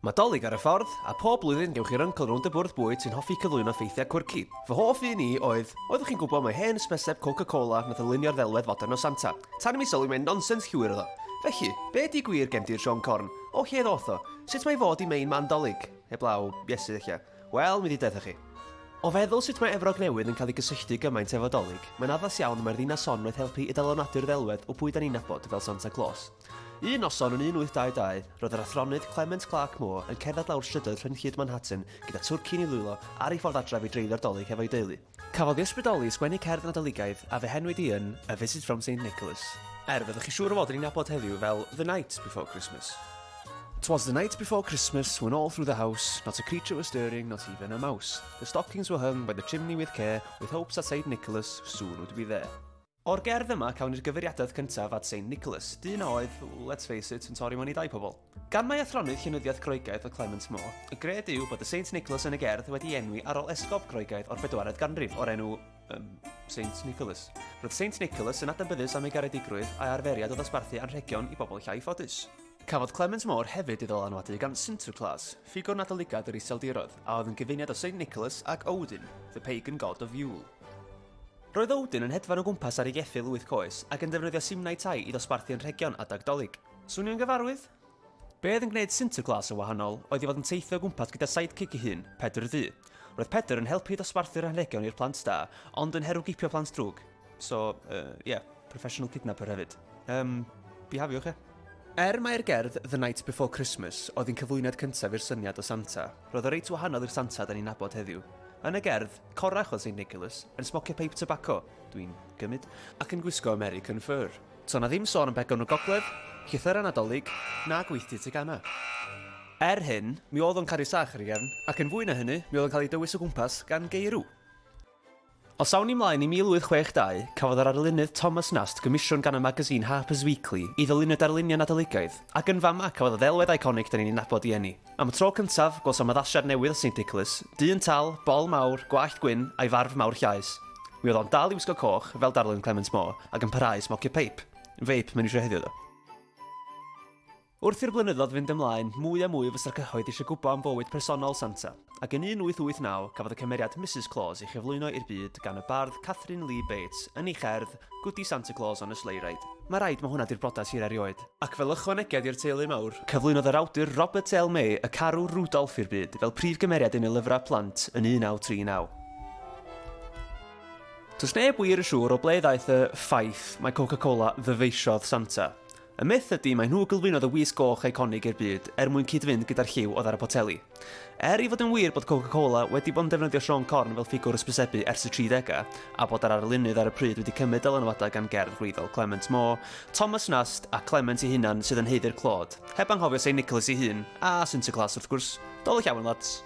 Mae Dolig ar y ffordd, a pob blwyddyn gewch chi'r yncl rownd y bwrdd bwyd sy'n hoffi cyflwyno ffeithiau quirky. Fy hoff un i oeddech chi'n gwybod mae hen ysbeseb Coca-Cola nath ylunio'r ddelwedd fodern o Santa. Tan i mi sylwi mae'n nonsens llwyr o ddo. Felly, be di gwir gen ti'r Sean Corn? O lle ddoth o? Sut mae fod i mein man Dolig? Heblaw, iesu ddechrau. Wel, mi di dedrych chi. O feddwl sut mae Efrog Newydd yn cael ei gysylltu gymaint efo Dolig, mae'n addas iawn mae'r ddinas hon wedi helpu i ddylanwadu'r ddelwedd o pwy da ni'n nabod fel Santa Claus. Un noson yn 1822, roedd yr athronydd Clement Clark Moore yn cerdded lawr strydoedd Rhynllyd Manhattan gyda twrcyn i lwylo ar ei ffordd adref i dreulio'r Dolig hefo'i deulu. Cafodd ei ysbrydoli sgwennu cerdd Nadoligaidd a fehenwyd i yn A Visit from St Nicholas. Fyddwch chi siŵr o fod yn ei nabod heddiw fel The Night Before Christmas. 'Twas the night before Christmas, when all through the house, not a creature was stirring, not even a mouse. The stockings were hung by the chimney with care, with hopes that St Nicholas soon would be there. O'r gerdd yma cawn i'r gyfeiriadaeth cyntaf at St Nicholas, dyn a oedd, let's face it, yn torri mewn i 2 pobl. Gan mai athronydd llenyddiaeth Groegaidd o Clement Moore, y gred yw bod y St Nicholas yn y gerdd wedi enwi ar ôl esgob Groegaidd o'r 4edd ganrif o'r enw St Nicholas. Roedd St Nicholas yn adnabyddus am ei garedigrwydd a'i arferiad o ddosbarthu anrhegion i bobl llai ffodus. Cafodd Clement Moore hefyd ei ddylanwadu gan Sinterklaas, ffigwr nadoligaidd yr Iseldiroedd, a oedd yn gyfuniad o St Nicholas ac Odin, the pagan god of Yule. Roedd Odin yn hedfan o gwmpas ar ei geffyl 8 coes ac yn defnyddio simnau tai i ddosbarthu anrhegion adag Dolig. Swnio'n gyfarwydd? Be oedd yn gwneud Sinterklaas yn wahanol oedd i fod yn teithio o gwmpas gyda sidekick ei hun, Pedr Ddu. Roedd Pedr yn helpu dosbarthu'r anrhegion i'r plant da, ond yn herwgipio plant drwg. So, professional kidnapper hefyd. Bihafiwch e. Mae'r gerdd The Night Before Christmas oedd hi'n cyflwyniad cyntaf i'r syniad o Santa, roedd o reit wahanol i'r Santa da ni'n nabod heddiw. Yn y gerdd, corach oedd St Nicholas yn smocio peip tobacco, dwi'n gymryd, ac yn gwisgo American fur. So na ddim sôn am begon o gogledd, llythyr Nadolig, na gweithdy tegana. Hyn, mi oedd o'n cario sach ar ei gefn, ac yn fwy na hynny, mi oedd o'n cael ei dywys o gwmpas gan geirw. O sawn ni mlaen i 1862, cafodd yr arlunydd Thomas Nast gymisiwn gan y magazine Harper's Weekly i ddilynio darluniau Nadoligaidd, ac yn fama cafodd y ddelwedd iconic da ni'n nabod i eni. Am y tro cyntaf, gwelsom addasiad newydd o St Nicholas, dyn tal, bol mawr, gwallt gwyn a'i farf mawr llaes. Mi oedd o'n dal i wisgo coch, fel darlun Clement Moore, ac yn parhau smocio peip. Feip, mae'n eisiau heddiw ddo. Wrth i'r blynyddoedd fynd ymlaen, mwy a mwy fysa'r cyhoedd eisiau gwybod am fywyd personol Santa, ac yn 1889 cafodd y cymeriad Mrs Claus ei chyflwyno i'r byd gan y bardd Catherine Lee Bates yn ei cherdd Goody Santa Claus on a Sleigh Ride. Mae rhaid mae hwnna di'r brodas hir erioed. Ac fel ychwanegedd i'r teulu mawr, cyflwynodd yr awdur Robert L. May y carw Rudolph i'r byd fel prif gymeriad yn y lyfrau plant yn 1939. Does neb wir yn siŵr o ble ddaeth y ffaith mae Coca-Cola ddyfeisiodd Santa. Y myth ydy mae nhw gylfinodd y wisg goch iconig i'r byd mwyn cyd-fynd gyda'r lliw oedd ar y poteli. I fod yn wir bod Coca-Cola wedi bod yn defnyddio Sean Corn fel ffigwr ysbysebu ers y 30au, a bod ar arlunydd ar y pryd wedi cymryd dylanwadau gan gerdd wreiddiol Clement Moore, Thomas Nast a Clement ei hunan sydd yn haeddu'r clod, heb anghofio St Nicholas ei hun, a Sinterklaas wrth gwrs. Dolig iawn, lads.